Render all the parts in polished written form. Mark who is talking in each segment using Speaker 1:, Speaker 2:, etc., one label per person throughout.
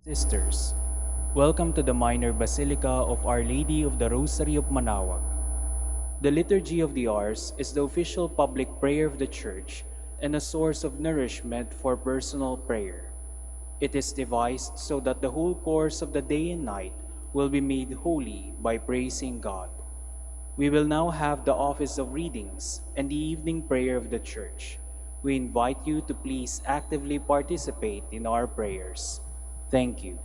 Speaker 1: Sisters, welcome to the Minor Basilica of Our Lady of the Rosary of Manaoag. The Liturgy of the Hours is the official public prayer of the Church and a source of nourishment for personal prayer. It is devised so that the whole course of the day and night will be made holy by praising God. We will now have the office of readings and the evening prayer of the Church. We invite you to please actively participate in our prayers. Thank you.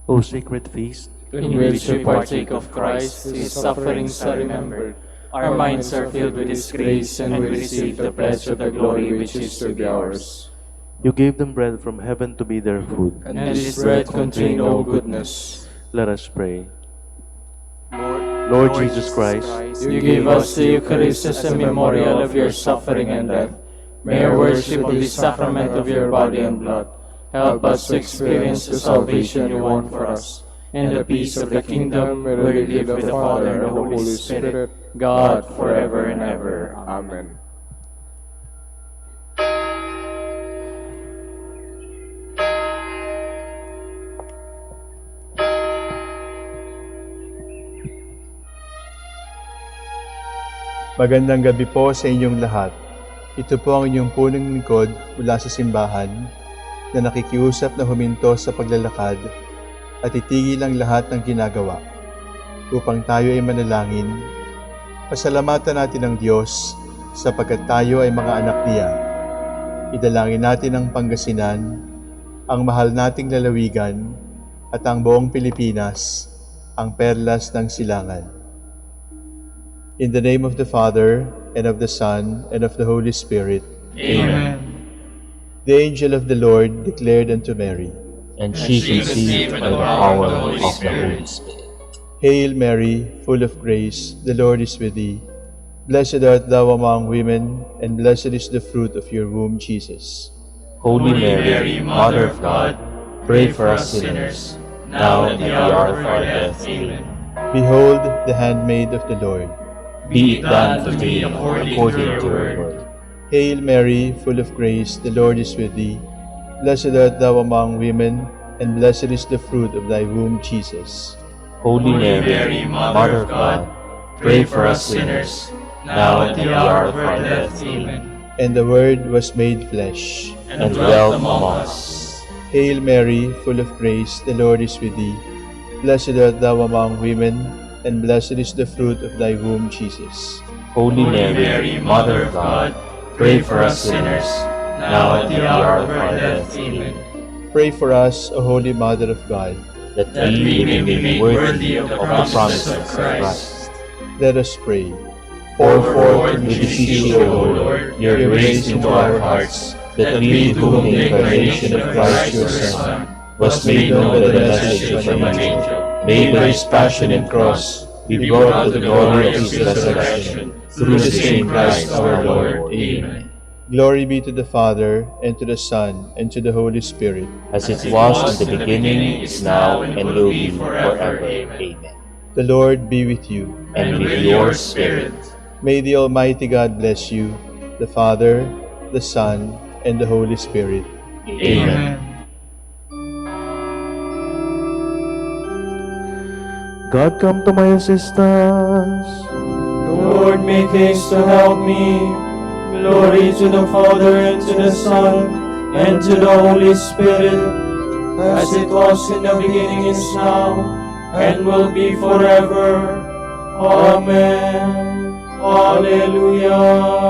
Speaker 2: O sacred feast,
Speaker 3: in which we partake of Christ, His sufferings are remembered. Our minds are filled with His grace, and we receive the pledge of the glory which is to be ours.
Speaker 2: you gave them bread from heaven to be their food.
Speaker 3: And this bread contained no goodness.
Speaker 2: Let us pray. Lord Jesus Christ,
Speaker 3: You gave us the Eucharist as a memorial of your suffering and death. May our worship of the sacrament of your body and blood help us to experience the salvation you won for us, and the peace of the kingdom where we live with the Father and the Holy Spirit, God, forever and ever. Amen.
Speaker 4: Magandang gabi po sa inyong lahat. Ito po ang inyong punong lingkod mula sa simbahan na nakikiusap na huminto sa paglalakad at itigil ang lahat ng ginagawa upang tayo ay manalangin. Pasalamatan natin ang Diyos sapagkat tayo ay mga anak niya. Idalangin natin ang Pangasinan, ang mahal nating lalawigan at ang buong Pilipinas, ang perlas ng silangan. In the name of the Father, and of the Son, and of the Holy Spirit.
Speaker 3: Amen.
Speaker 4: The angel of the Lord declared unto Mary,
Speaker 5: and she conceived by the power of the Holy Spirit.
Speaker 4: Hail Mary, full of grace, the Lord is with thee. Blessed art thou among women, and blessed is the fruit of your womb, Jesus.
Speaker 5: Holy Mary, Mother of God, pray for us sinners, now and at the hour of our death. Amen.
Speaker 4: Behold the handmaid of the Lord.
Speaker 5: Be it done to me according to your word.
Speaker 4: Hail Mary, full of grace, the Lord is with thee. Blessed art thou among women, and blessed is the fruit of thy womb, Jesus.
Speaker 5: Holy Mary, Mother of God, pray for us sinners, now and at the hour of our death. Amen.
Speaker 4: And the Word was made flesh,
Speaker 5: And dwelt among us.
Speaker 4: Hail Mary, full of grace, the Lord is with thee. Blessed art thou among women, and blessed is the fruit of thy womb, Jesus.
Speaker 5: Holy Mary, Mother of God, pray for us sinners, now and at the hour of our death. Amen.
Speaker 4: Pray for us, O Holy Mother of God.
Speaker 5: That we may be made worthy of the promises of Christ.
Speaker 4: Let us pray.
Speaker 5: Pour forth with beseech you, O Lord, your grace into our hearts, that we, to whom the incarnation of Christ your Son was made known by the message of an angel, may by his passion and cross be brought to the glory of his resurrection, through the same Christ our Lord. Amen.
Speaker 4: Glory be to the Father, and to the Son, and to the Holy Spirit.
Speaker 5: As it was in the beginning, is now, and will be forever. Amen.
Speaker 4: The Lord be with you.
Speaker 5: And with your spirit.
Speaker 4: May the Almighty God bless you, the Father, the Son, and the Holy Spirit.
Speaker 5: Amen.
Speaker 2: God come to my assistance.
Speaker 3: Lord, make haste to help me. Glory to the Father, and to the Son, and to the Holy Spirit, as it was in the beginning, is now, and will be forever. Amen. Hallelujah.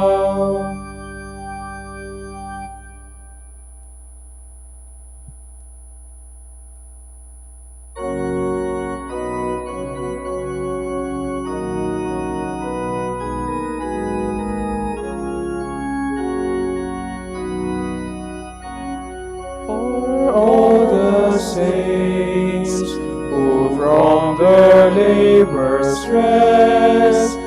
Speaker 3: Saints who from their labors rest,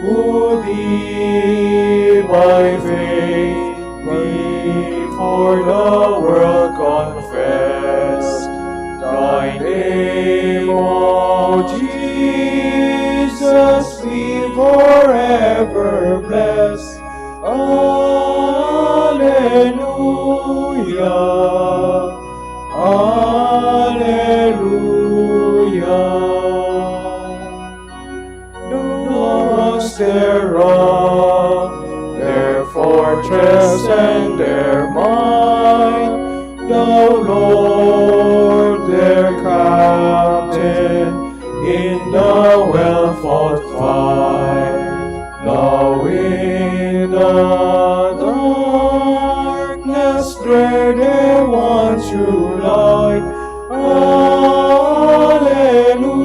Speaker 3: who thee by faith before the world confess, thy name, O Jesus, forever blessed. Alleluia. Alleluia. The walls thereof, their fortress and their might, the Lord their captain in the well-fought fight. Though in the darkness where they want to light.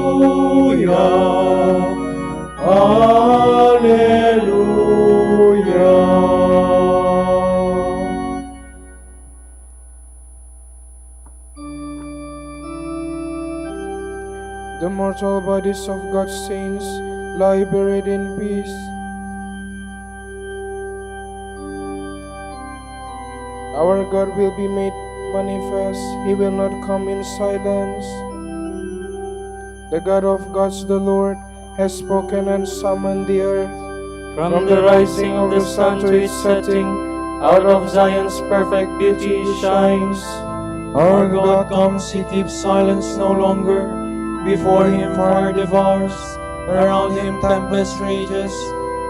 Speaker 3: Alleluia. Alleluia.
Speaker 6: The mortal bodies of God's saints lie buried in peace. Our God will be made manifest, He will not come in silence. The God of gods, the Lord, has spoken and summoned the earth.
Speaker 3: From the rising of the sun to its setting, out of Zion's perfect beauty it shines.
Speaker 7: Our God comes, He keeps silence no longer. Before Him fire devours, around Him tempest rages.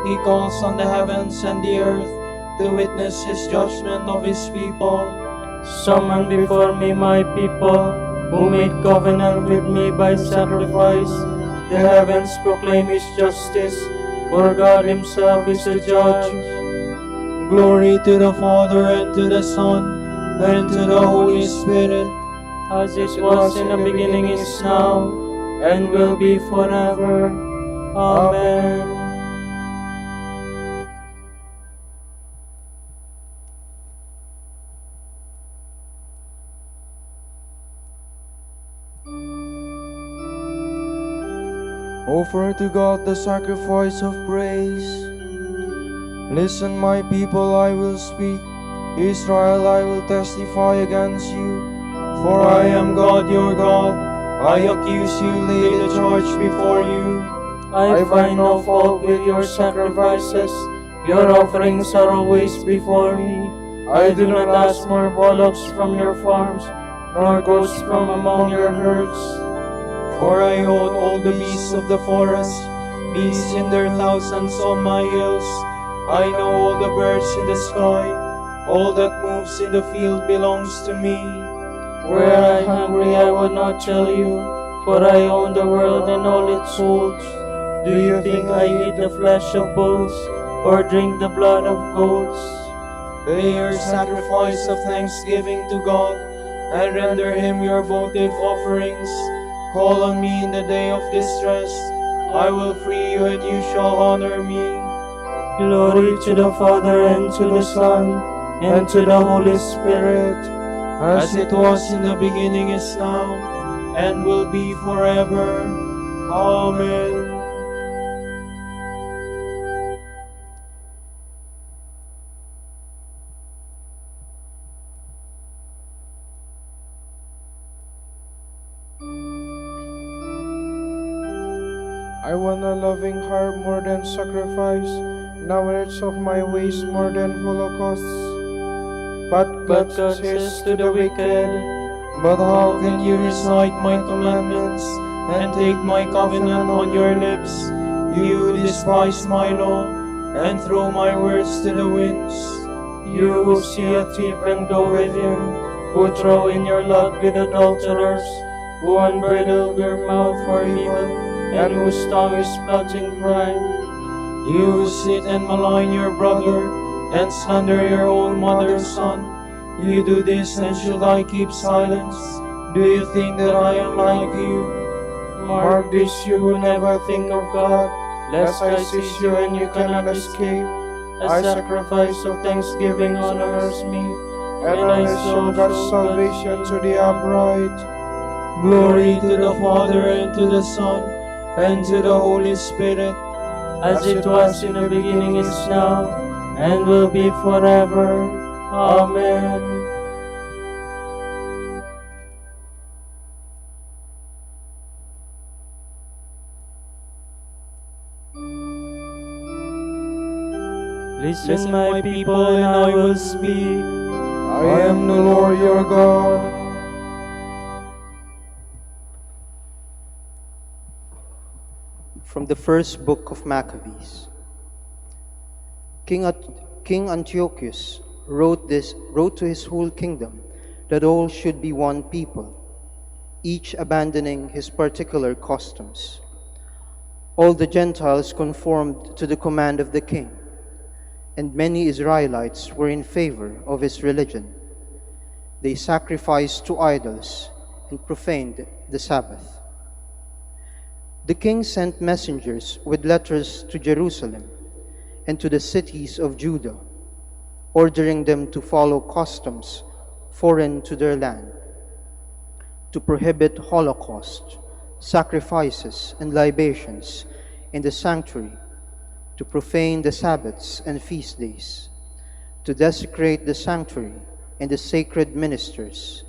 Speaker 7: He calls on the heavens and the earth to witness His judgment of His people.
Speaker 3: Summon before me my people, who made covenant with me by sacrifice. The heavens proclaim His justice, for God Himself is a judge.
Speaker 7: Glory to the Father, and to the Son, and to the Holy Spirit,
Speaker 3: as it was in the beginning, is now, and will be forever. Amen.
Speaker 2: Offer to God the sacrifice of praise. Listen, my people, I will speak. Israel, I will testify against you.
Speaker 7: for I am God your God. I accuse you, lay the charge before you.
Speaker 3: I find no fault with your sacrifices. Your offerings are always before me. I do not ask more bullocks from your farms, nor goats from among your herds.
Speaker 7: For I own all the beasts of the forest, beasts in their thousands on my hills. I know all the birds in the sky, all that moves in the field belongs to me.
Speaker 3: Were I hungry, I would not tell you, for I own the world and all its holds. Do you think I eat the flesh of bulls, or drink the blood of goats?
Speaker 7: Lay your sacrifice of thanksgiving to God, and render Him your votive offerings. Call on me in the day of distress. I will free you, and you shall honor me.
Speaker 3: Glory to the Father, and to the Son, and to the Holy Spirit,
Speaker 7: as it was in the beginning, is now, and will be forever. Amen.
Speaker 6: I want a loving heart more than sacrifice, knowledge of my ways more than holocausts. But God says to the wicked,
Speaker 7: But how can you recite my commandments, and take my covenant on your lips? You who despise my law, and throw my words to the winds.
Speaker 3: you who see a thief and go with him, who throw in your lot with adulterers, who unbridle your mouth for evil, and whose tongue is plotting crime.
Speaker 7: You who sit and malign your brother, and slander your own mother's son. You do this, and should I keep silence? Do you think that I am like you?
Speaker 3: Mark this, you who never think of God, lest I seize you and you cannot escape. A sacrifice of thanksgiving honors me,
Speaker 6: and I show God's salvation to the upright.
Speaker 7: Glory to the Father, and to the Son, and to the Holy Spirit,
Speaker 3: as it was in the beginning, is now, and will be forever. Amen.
Speaker 7: Listen, my people, and I will speak.
Speaker 6: I am the Lord your God.
Speaker 8: From the first book of Maccabees. King Antiochus wrote to his whole kingdom that all should be one people, each abandoning his particular customs. All the Gentiles conformed to the command of the king, and many Israelites were in favor of his religion. They sacrificed to idols and profaned the Sabbath. The king sent messengers with letters to Jerusalem and to the cities of Judah, ordering them to follow customs foreign to their land, to prohibit holocaust, sacrifices, and libations in the sanctuary, to profane the Sabbaths and feast days, to desecrate the sanctuary and the sacred ministers,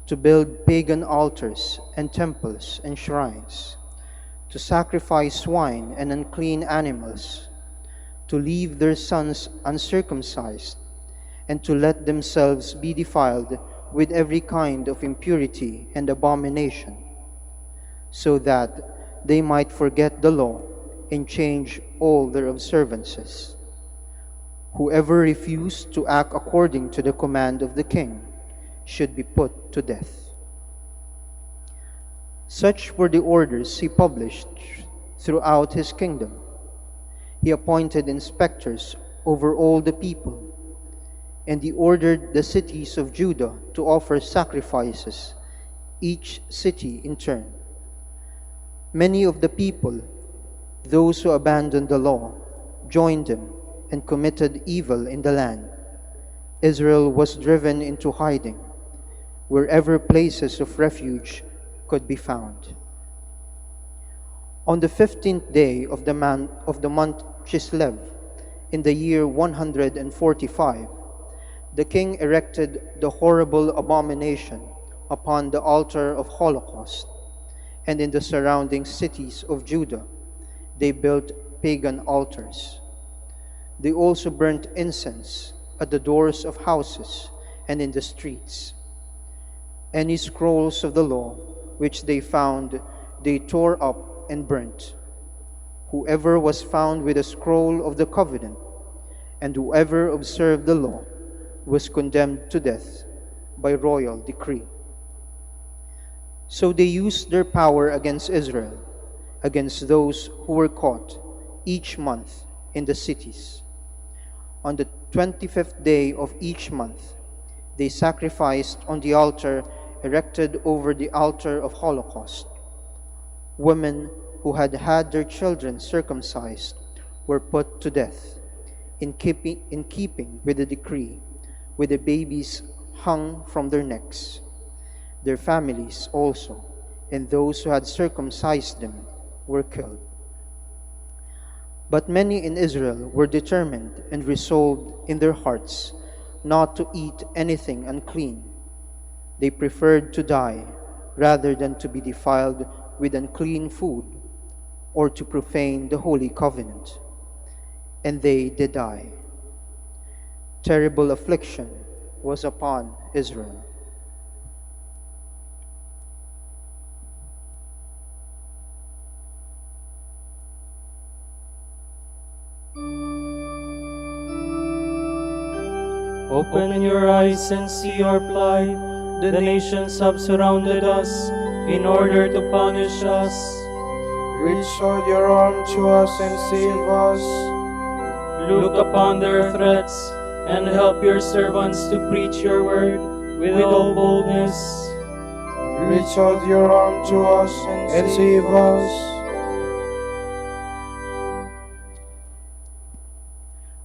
Speaker 8: to build pagan altars and temples and shrines, to sacrifice swine and unclean animals, to leave their sons uncircumcised, and to let themselves be defiled with every kind of impurity and abomination, so that they might forget the law and change all their observances. Whoever refused to act according to the command of the king should be put to death. Such were the orders he published throughout his kingdom. He appointed inspectors over all the people, and he ordered the cities of Judah to offer sacrifices, each city in turn. Many of the people, those who abandoned the law, joined him and committed evil in the land. Israel was driven into hiding, wherever places of refuge could be found. On the 15th day of the month Chislev, in the year 145, the king erected the horrible abomination upon the altar of Holocaust, and in the surrounding cities of Judah they built pagan altars. They also burnt incense at the doors of houses and in the streets. Any scrolls of the law which they found, they tore up and burnt. Whoever was found with a scroll of the covenant, and whoever observed the law, was condemned to death by royal decree. So they used their power against Israel, against those who were caught each month in the cities. On the 25th day of each month, they sacrificed on the altar erected over the altar of Holocaust. Women who had had their children circumcised were put to death, in keeping with the decree, with the babies hung from their necks. Their families also, and those who had circumcised them, were killed. But many in Israel were determined and resolved in their hearts not to eat anything unclean. They preferred to die rather than to be defiled with unclean food or to profane the Holy Covenant. And they did die. Terrible affliction was upon Israel.
Speaker 7: Open your eyes and see our plight. The nations have surrounded us in order to punish us.
Speaker 6: Reach out your arm to us and save us.
Speaker 7: Look upon their threats and help your servants to preach your word with all boldness.
Speaker 6: Reach out your arm to us and save us.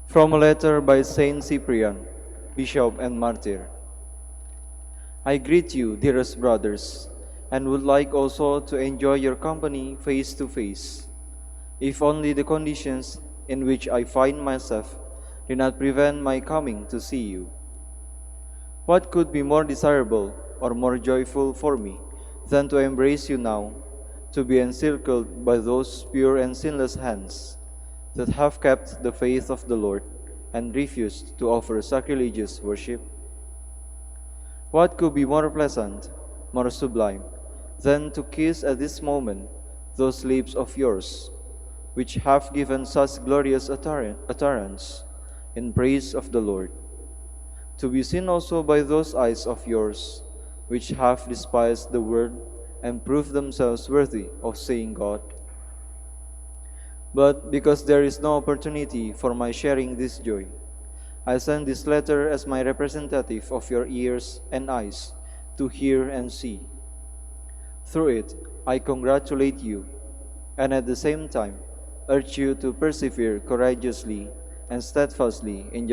Speaker 2: From a letter by Saint Cyprian, Bishop and Martyr. I greet you, dearest brothers, and would like also to enjoy your company face to face, if only the conditions in which I find myself do not prevent my coming to see you. What could be more desirable or more joyful for me than to embrace you now, to be encircled by those pure and sinless hands that have kept the faith of the Lord and refused to offer sacrilegious worship? What could be more pleasant, more sublime, than to kiss at this moment those lips of yours, which have given such glorious utterance in praise of the Lord? To be seen also by those eyes of yours, which have despised the world and proved themselves worthy of seeing God. But because there is no opportunity for my sharing this joy, I send this letter as my representative of your ears and eyes to hear and see. Through it, I congratulate you, and at the same time urge you to persevere courageously and steadfastly in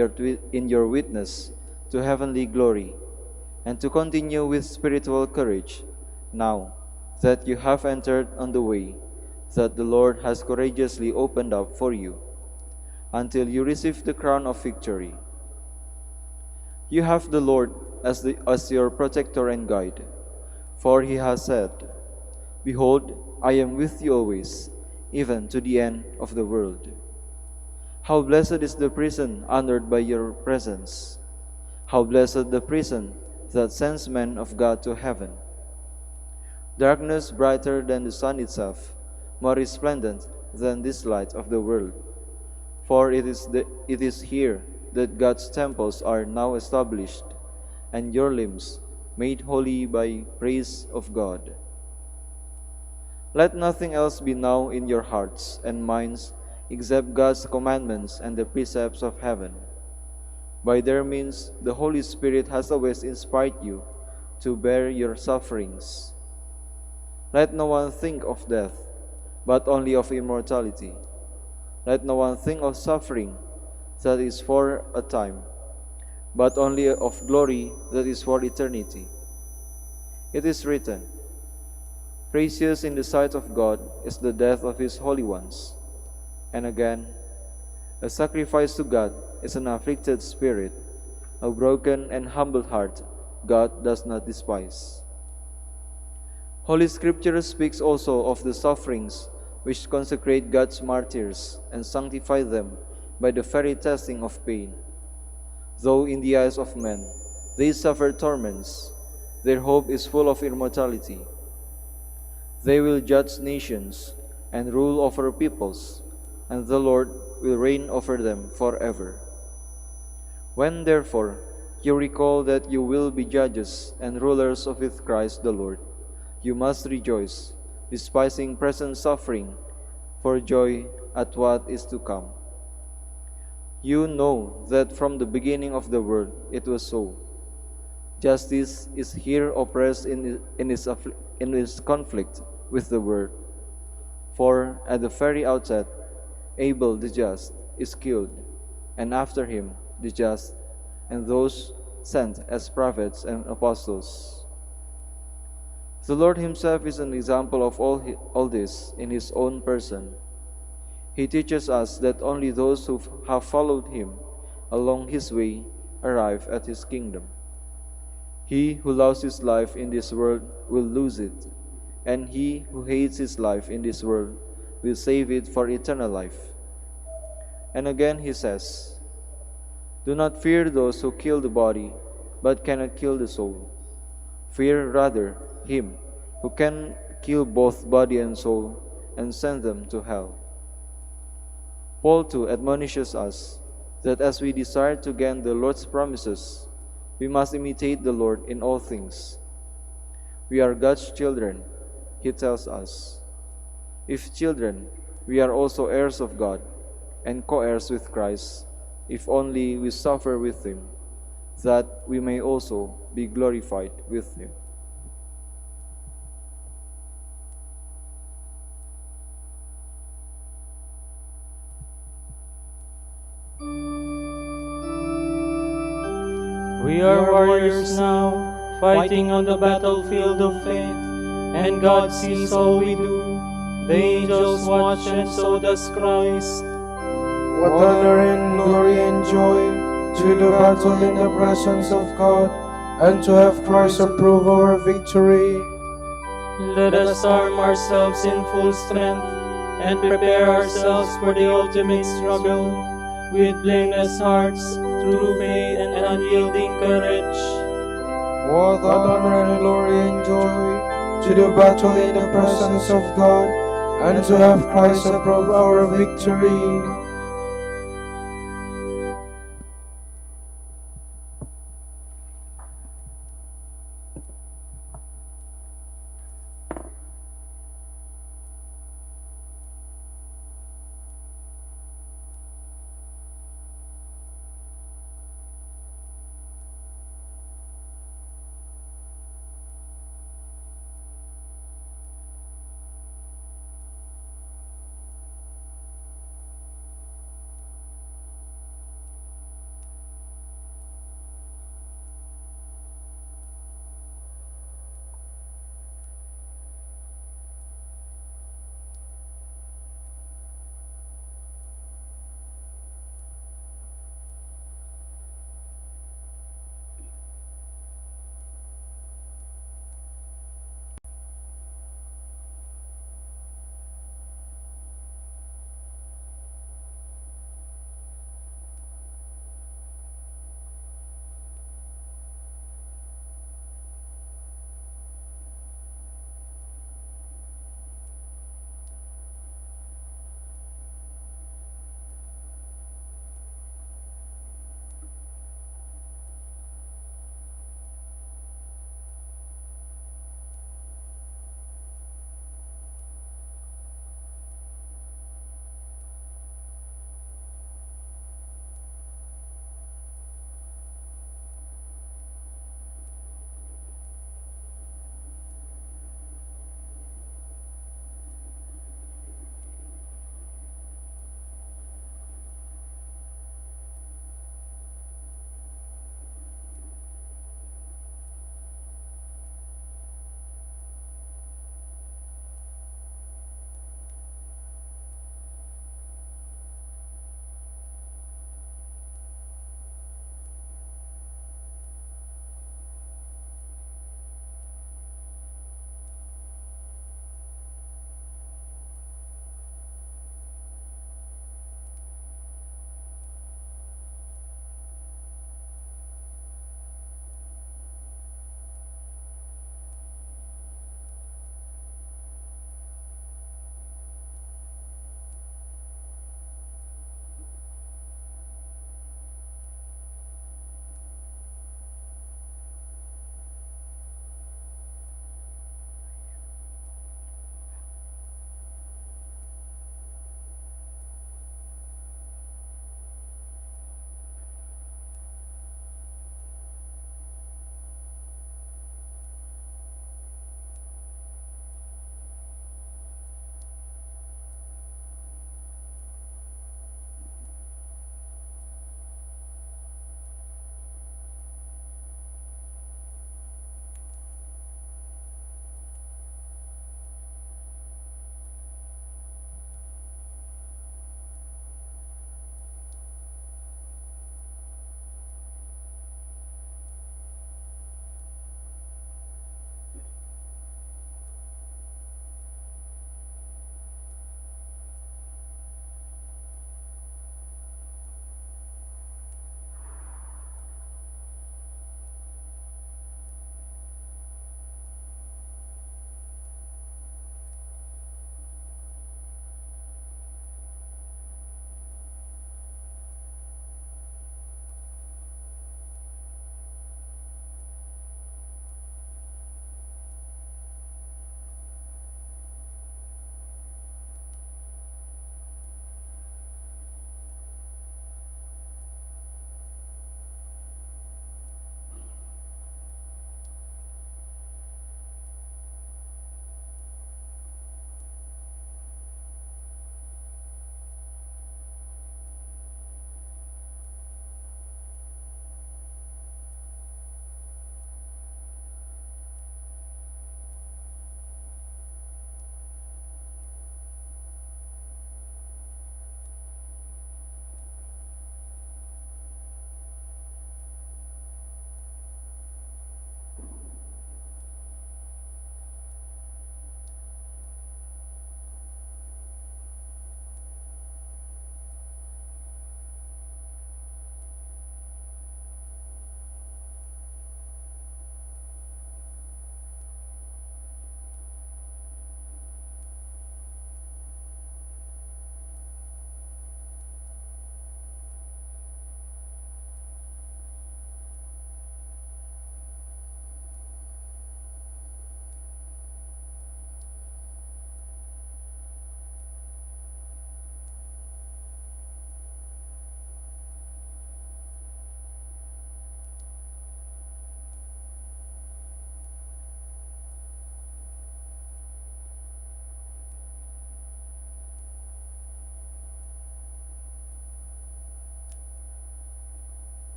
Speaker 2: your witness to heavenly glory, and to continue with spiritual courage now that you have entered on the way that the Lord has courageously opened up for you, until you receive the crown of victory. You have the Lord as your protector and guide, for he has said, "Behold, I am with you always, even to the end of the world." How blessed is the prison honored by your presence! How blessed the prison that sends men of God to heaven! Darkness brighter than the sun itself, more resplendent than this light of the world. For it is here that God's temples are now established, and your limbs made holy by praise of God. Let nothing else be now in your hearts and minds except God's commandments and the precepts of heaven. By their means, the Holy Spirit has always inspired you to bear your sufferings. Let no one think of death, but only of immortality. Let no one think of suffering that is for a time, but only of glory that is for eternity. It is written, "Precious in the sight of God is the death of his holy ones." And again, "A sacrifice to God is an afflicted spirit, a broken and humble heart God does not despise." Holy Scripture speaks also of the sufferings which consecrate God's martyrs and sanctify them by the very testing of pain. Though in the eyes of men they suffer torments, their hope is full of immortality. They will judge nations and rule over peoples, and the Lord will reign over them forever. When, therefore, you recall that you will be judges and rulers with Christ the Lord, you must rejoice, despising present suffering, for joy at what is to come. You know that from the beginning of the world it was so. Justice is here oppressed in its conflict with the world. For at the very outset, Abel the just is killed, and after him the just, and those sent as prophets and apostles. The Lord himself is an example of all this in his own person. He teaches us that only those who have followed him along his way arrive at his kingdom. He who loves his life in this world will lose it, and he who hates his life in this world will save it for eternal life. And again he says, "Do not fear those who kill the body, but cannot kill the soul. Fear rather him who can kill both body and soul and send them to hell." Paul too admonishes us that as we desire to gain the Lord's promises, we must imitate the Lord in all things. We are God's children, he tells us. If children, we are also heirs of God and co-heirs with Christ, if only we suffer with him, that we may also be glorified with him.
Speaker 7: We are warriors now, fighting on the battlefield of faith, and God sees all we do. The angels watch, and so does Christ.
Speaker 6: What honor and glory and joy to the battle in the presence of God, and to have Christ approve our victory.
Speaker 7: Let us arm ourselves in full strength and prepare ourselves for the ultimate struggle. with blameless hearts, through faith and unyielding courage.
Speaker 6: What honor and glory and joy to do battle in the presence of God, and to have Christ above our victory.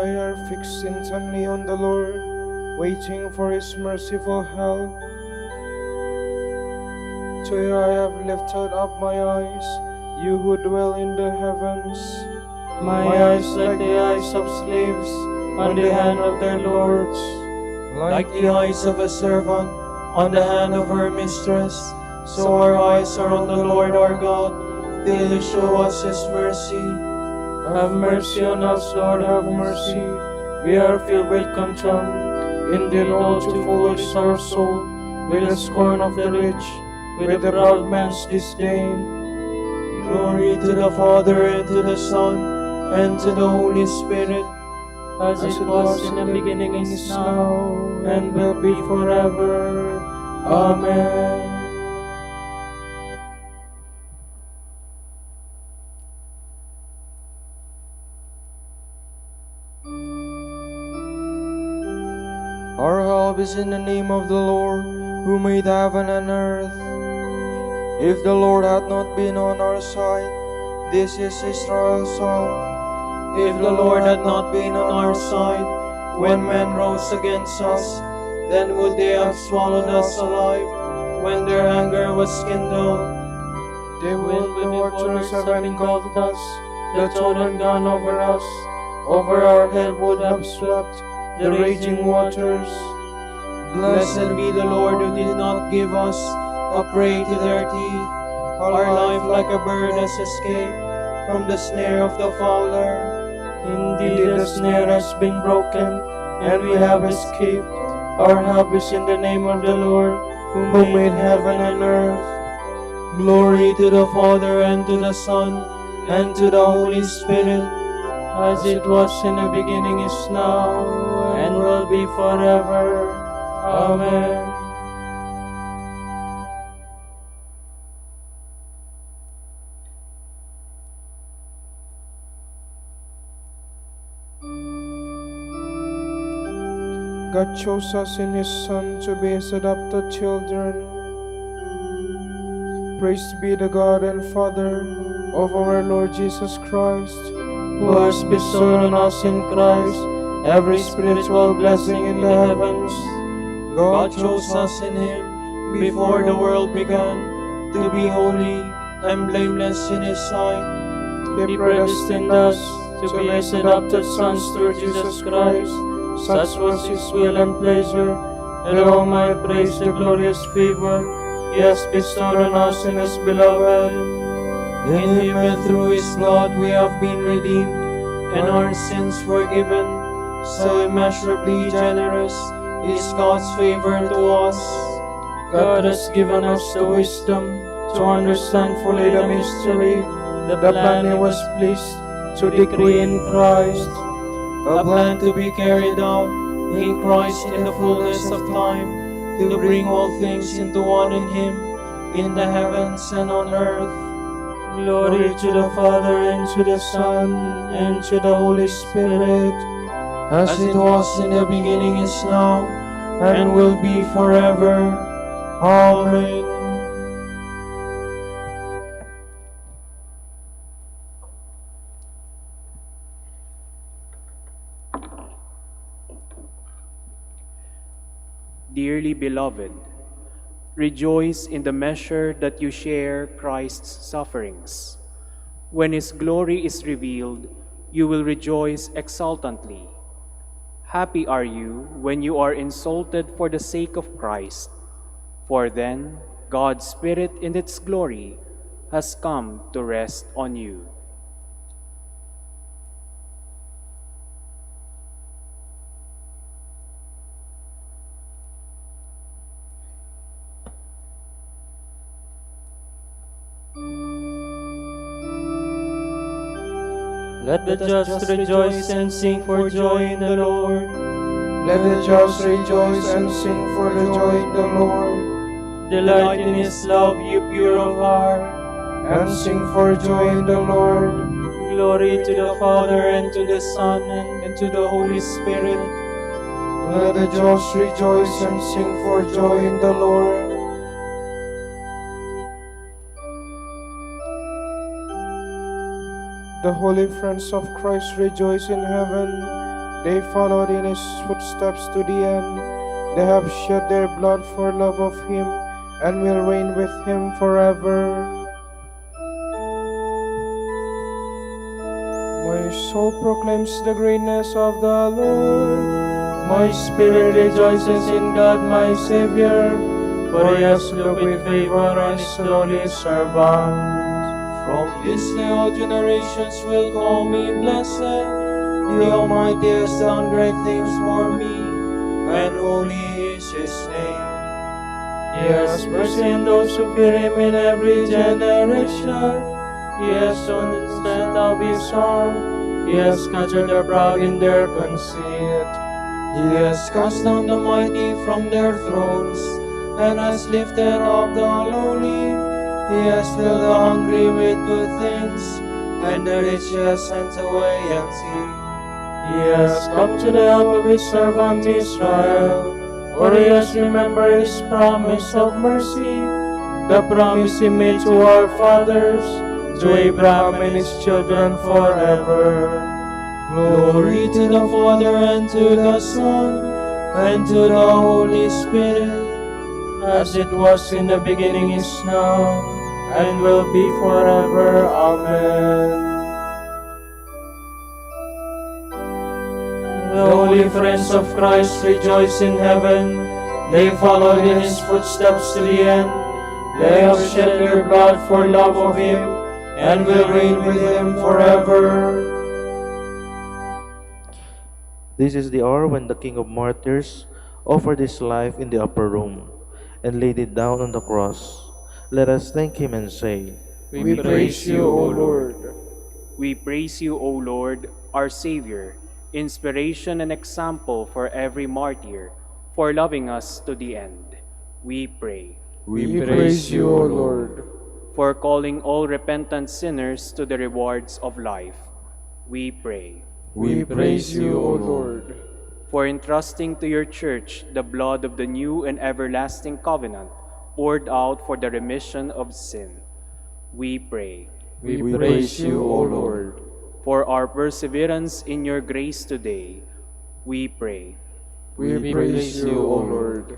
Speaker 6: eye are fixed intently on the Lord, waiting for his merciful help. To you I have lifted up my eyes, you who dwell in the heavens.
Speaker 7: My eyes like the eyes of slaves on the hand of their lords, like the eyes of a servant on the hand of her mistress. So our eyes are on the Lord our God, till he show us his mercy. Have mercy on us, Lord, have mercy. We are filled with contempt. Indeed, all too full is our soul, with the scorn of the rich, with the proud man's disdain. Glory to the Father, and to the Son, and to the Holy Spirit, as it was in the beginning, is now, and will be forever. Amen. Our help is in the name of the Lord, who made heaven and earth. If the Lord had not been on our side, this is Israel's song. If the Lord had not been on our side, when men rose against us, then would they have swallowed us alive, when their anger was kindled.
Speaker 6: They will the waters have engulfed us, the torrent gone over us, over our head would have swept the raging waters.
Speaker 7: Blessed be the Lord who did not give us a prey to their teeth. Our life like a bird has escaped from the snare of the fowler. Indeed, the snare has been broken, and we have escaped. Our help is in the name of the Lord, who made heaven and earth. Glory to the Father, and to the Son, and to the Holy Spirit, as it was in the beginning, is now, and will be forever. Amen.
Speaker 6: God chose us in his Son to be his adopted children. Praise be the God and Father of our Lord Jesus Christ,
Speaker 7: Who has bestowed on us in Christ every spiritual blessing in the heavens. God chose us in him before the world began to be holy and blameless in his sight. He predestined us to be his adopted sons through Jesus Christ. Such was his will and pleasure, that all might praise the glorious favor he has bestowed on us in his beloved. In him and through his blood we have been redeemed, and our sins forgiven. So immeasurably generous is God's favor to us. God has given us the wisdom to understand fully the mystery, the plan he was pleased to decree in Christ, a plan to be carried out in Christ in the fullness of time, to bring all things into one in him, in the heavens and on earth. Glory to the Father, and to the Son, and to the Holy Spirit, as it was in the beginning, is now, and will be forever. Amen.
Speaker 1: Dearly beloved, rejoice in the measure that you share Christ's sufferings. When his glory is revealed, you will rejoice exultantly. Happy are you when you are insulted for the sake of Christ, for then God's Spirit in its glory has come to rest on you.
Speaker 7: Let the just rejoice and sing for joy in the Lord.
Speaker 6: Let the just rejoice and sing for the joy in the Lord.
Speaker 7: Delight in his love, you pure of heart,
Speaker 6: And sing for joy in the Lord.
Speaker 7: glory to the Father, and to the Son, and to the Holy Spirit.
Speaker 6: Let the just rejoice and sing for joy in the Lord. The holy friends of Christ rejoice in heaven. They followed in his footsteps to the end. They have shed their blood for love of him and will reign with him forever. My soul proclaims the greatness of the Lord.
Speaker 7: My spirit rejoices in God my Savior, for he has looked with favor on his lowly servant. From this day all generations will call me blessed. The Almighty has done great things for me, and holy is his name. He has mercy on those who fear him in every generation. He has shown the strength of his arm. He has scattered the proud in their conceit. He has cast down the mighty from their thrones, and has lifted up the lowly. He has filled the hungry with good things, and the rich he has sent away empty. He has come to the help of his servant Israel, for he has remembered his promise of mercy, the promise he made to our fathers, to Abraham and his children forever. Glory to the Father, and to the Son, and to the Holy Spirit, as it was in the beginning, is now, and will be forever. Amen. The holy friends of Christ rejoice in heaven. They followed in his footsteps to the end. They have shed their blood for love of him, and will reign with him forever.
Speaker 9: This is the hour when the King of Martyrs offered his life in the upper room and laid it down on the cross. Let us thank him and say,
Speaker 7: We praise you, O Lord.
Speaker 1: We praise you, O Lord, our Savior, inspiration and example for every martyr, for loving us to the end. We pray.
Speaker 7: We praise you, O Lord.
Speaker 1: For calling all repentant sinners to the rewards of life. We pray.
Speaker 7: We praise you, O Lord.
Speaker 1: For entrusting to your Church the blood of the new and everlasting covenant, poured out for the remission of sin. We pray.
Speaker 7: We praise you, O Lord.
Speaker 1: For our perseverance in your grace today, we pray.
Speaker 7: We praise you, O Lord.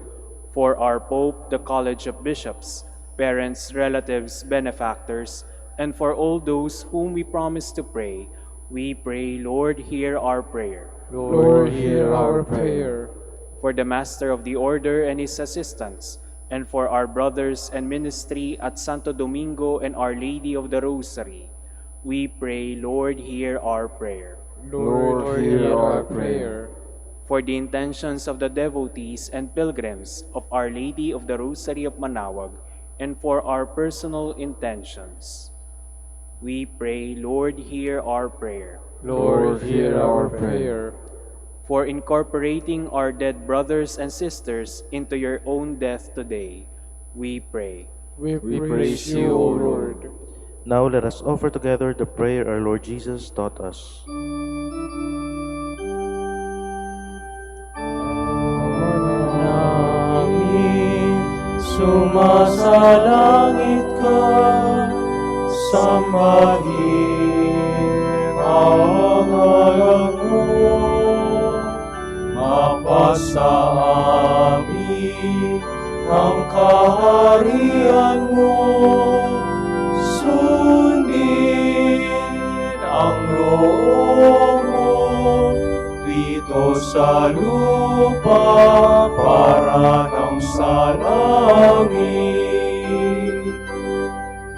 Speaker 1: For our Pope, the College of Bishops, parents, relatives, benefactors, and for all those whom we promise to pray, we pray, Lord, hear our prayer.
Speaker 7: Lord, hear our prayer.
Speaker 1: For the Master of the Order and his assistants, and for our brothers and ministry at Santo Domingo and Our Lady of the Rosary, we pray, Lord, hear our prayer.
Speaker 7: Lord, hear our prayer.
Speaker 1: For the intentions of the devotees and pilgrims of Our Lady of the Rosary of Manaoag, and for our personal intentions, we pray, Lord, hear our prayer.
Speaker 7: Lord, hear our prayer.
Speaker 1: For incorporating our dead brothers and sisters into your own death today, we pray.
Speaker 7: We praise you, O Lord.
Speaker 9: Now let us offer together the prayer our Lord Jesus taught us.
Speaker 7: Namin sumasalangit ka, sambahin ang ngalan mo, mapasa amin ang kaharian mo, sundin ang loob mo dito sa lupa para ng sa langit.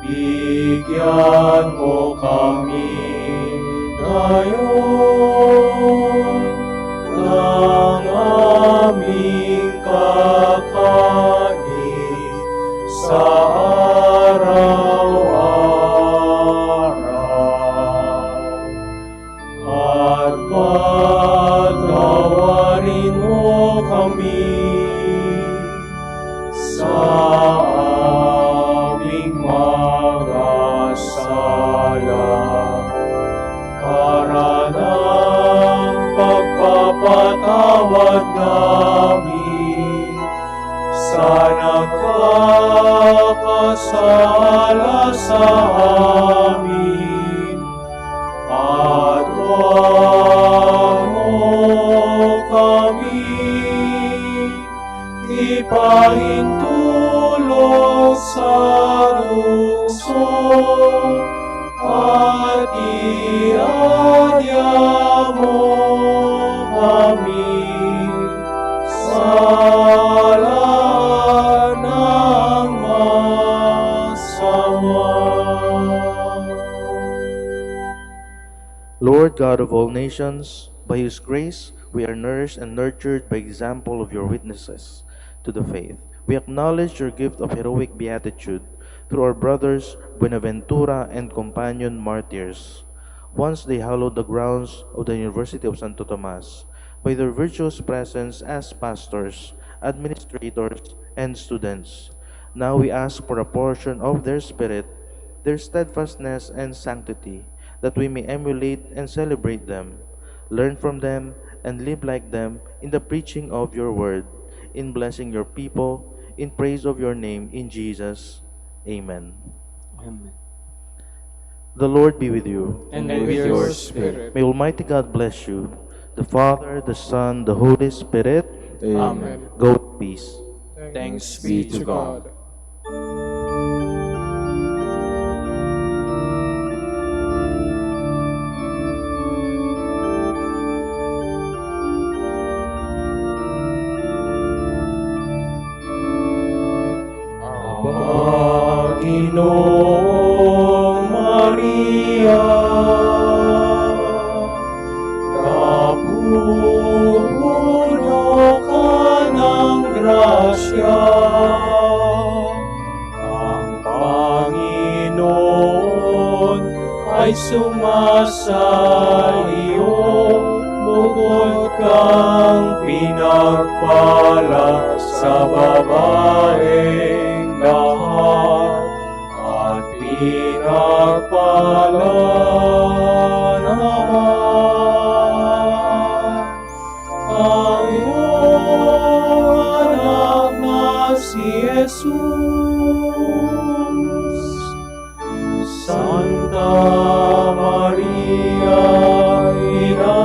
Speaker 7: Bigyan mo kami ngayon ng aming kakanin sa araw-araw. At patawarin mo kami sa aming mga sala, para ng pagpapatawad namin
Speaker 9: Lord God of all nations, by whose grace we are nourished and nurtured by example of your witnesses to the faith. We acknowledge your gift of heroic beatitude through our brothers Buenaventura and companion martyrs. Once they hallowed the grounds of the University of Santo Tomas by their virtuous presence as pastors, administrators, and students. Now we ask for a portion of their spirit, their steadfastness and sanctity, that we may emulate and celebrate them, learn from them, and live like them in the preaching of your word, in blessing your people, in praise of your name, in Jesus. Amen.
Speaker 1: Amen.
Speaker 9: The Lord be with you.
Speaker 3: And with your spirit.
Speaker 9: May Almighty God bless you, the Father, the Son, the Holy Spirit.
Speaker 3: Amen.
Speaker 9: Go with peace.
Speaker 3: Thanks be to God.
Speaker 7: Panginoong Maria, napupuno ka ng grasya. Ang Panginoon ay sumasa iyo, bukod kang pinagpala sa babaeng lahat, at pinagpala naman ang iyong anak na si Jesus. Santa Maria, Ina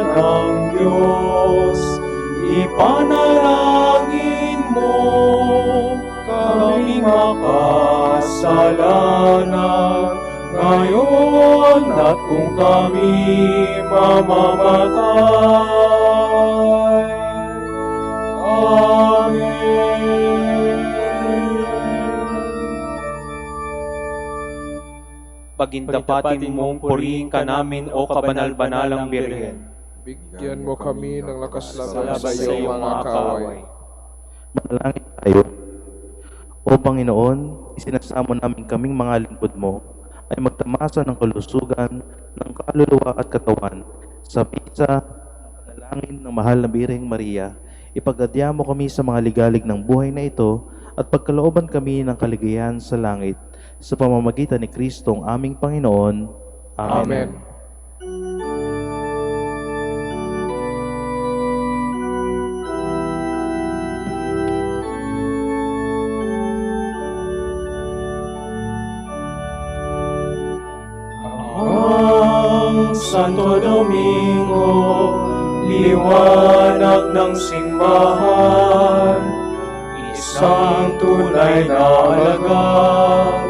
Speaker 7: ng Diyos, ipanalangin mo kaming makasalanan, ngayon at kung kami mamamatay. Amen.
Speaker 1: Pagindapatin mong purihin ka namin, O kabanal-banalang Birhen.
Speaker 6: Bigyan mo kami ng lakas laban
Speaker 1: Laban
Speaker 6: sa iyong mga kaaway.
Speaker 9: Manalangin tayo. O Panginoon, isinasamo namin kaming mga lingkod mo ay magtamasa ng kalusugan ng kaluluwa at katawan sa pisa ng panalangin ng mahal na Birheng Maria. Ipaggadya mo kami sa mga ligalig ng buhay na ito at pagkalooban kami ng kaligayahan sa langit sa pamamagitan ni Kristo ang aming Panginoon. Amen.
Speaker 6: Amen.
Speaker 7: Ang Santo Domingo, liwanag ng simbahan, isang tunay na alagad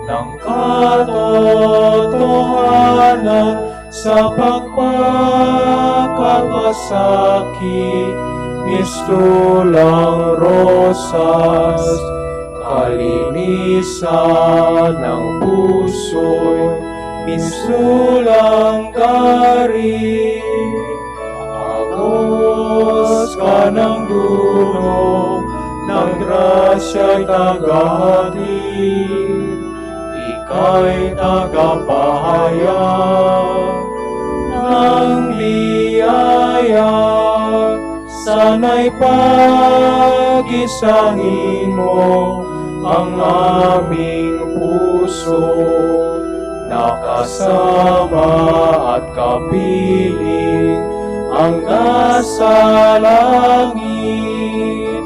Speaker 7: ng katotohanan sa pagpapakasakit, mistulang rosas, kalinisan ng puso'y mistulang garing. Agos ka ng dulong ng grasya'y tagahatid, ika'y tagapahayag ng biyaya. Sana'y pag-isahin mo ang aming puso, nakasama at kapiling ang nasa langit.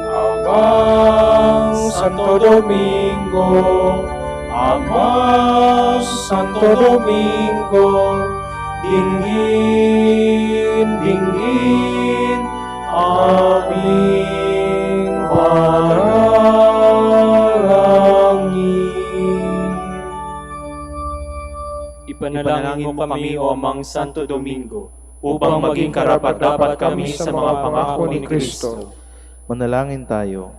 Speaker 7: Amang Santo Domingo, Amang Santo Domingo, dinggin, dinggin aming panalangin.
Speaker 1: Ipanalangin mo kami, O Amang Santo Domingo, upang maging karapat-dapat kami sa mga pangako ni Kristo.
Speaker 9: Manalangin tayo.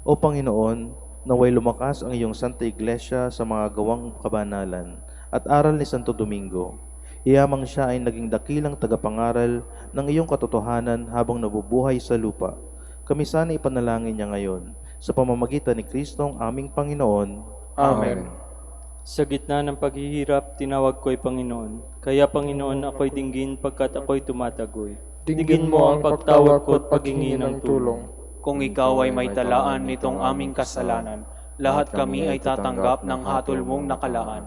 Speaker 9: O Panginoon, naway lumakas ang iyong Santa Iglesia sa mga gawang kabanalan at aral ni Santo Domingo. Iyamang siya ay naging dakilang tagapangaral ng iyong katotohanan habang nabubuhay sa lupa. Kami sana ipanalangin niya ngayon sa pamamagitan ni Kristong aming Panginoon.
Speaker 6: Amen.
Speaker 3: Sa gitna ng paghihirap, tinawag ko'y Panginoon. Kaya Panginoon, ako'y dinggin pagkat ako'y tumatagoy. Dinggin mo ang pagtawag ko at paghingi ng tulong.
Speaker 1: Kung ikaw ay may talaan nitong aming kasalanan, lahat kami ay tatanggap ng hatol mong nakalaan.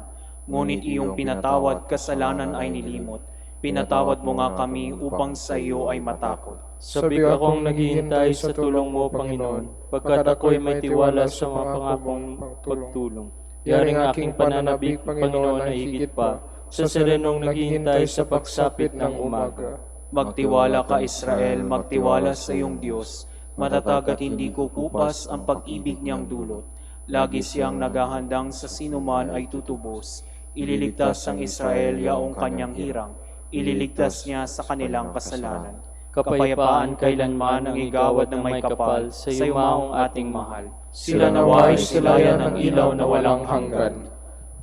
Speaker 1: Ngunit iyong pinatawad, kasalanan ay nilimot. Pinatawad mo nga kami upang sa iyo ay matakot.
Speaker 3: Sabik akong naghihintay sa tulong mo, Panginoon, pagkat ako'y may tiwala sa mga pangakong pagtulong. Yaring aking pananabik, Panginoon, ay higit pa sa serenong naghihintay sa pagsapit ng umaga.
Speaker 1: Magtiwala ka, Israel, magtiwala sa iyong Diyos. Matatag at hindi kukupas ang pag-ibig niyang dulot. Lagi siyang naghahandang sa sinuman ay tutubos. Ililigtas ang Israel yaong kanyang hirang. Ililigtas niya sa kanilang kasalanan. Kapayapaan kailanman ang igawad ng may kapal sa yumaong ating mahal. Sila naway silayan ng ilaw na walang hanggan.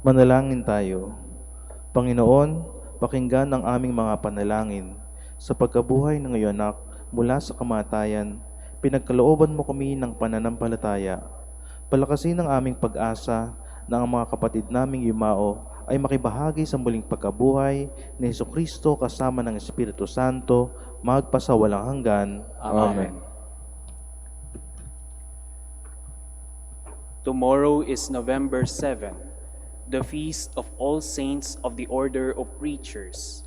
Speaker 9: Manalangin tayo. Panginoon, pakinggan ang aming mga panalangin. Sa pagkabuhay ng iyong anak mula sa kamatayan, pinagkalooban mo kami ng pananampalataya. Palakasin ang aming pag-asa na ang mga kapatid naming yumao ay makibahagi sa muling pagkabuhay ni Jesucristo kasama ng Espiritu Santo, magpasawalang hanggan.
Speaker 1: Amen. Tomorrow is November 7, the feast of all saints of the Order of Preachers,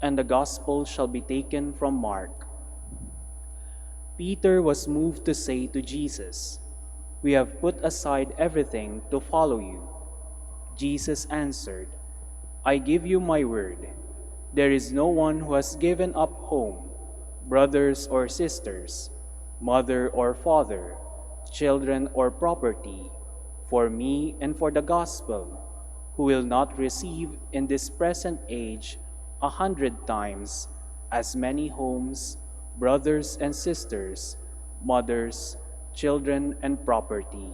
Speaker 1: and the Gospel shall be taken from Mark. Peter was moved to say to Jesus, "We have put aside everything to follow you." Jesus answered, "I give you my word. There is no one who has given up home, brothers or sisters, mother or father, children or property, for me and for the gospel, who will not receive in this present age 100 times as many homes, brothers and sisters, mothers, children and property,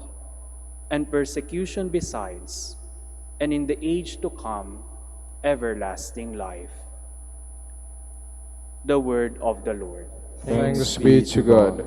Speaker 1: and persecution besides, and in the age to come, everlasting life." The word of the Lord.
Speaker 6: Thanks be to God.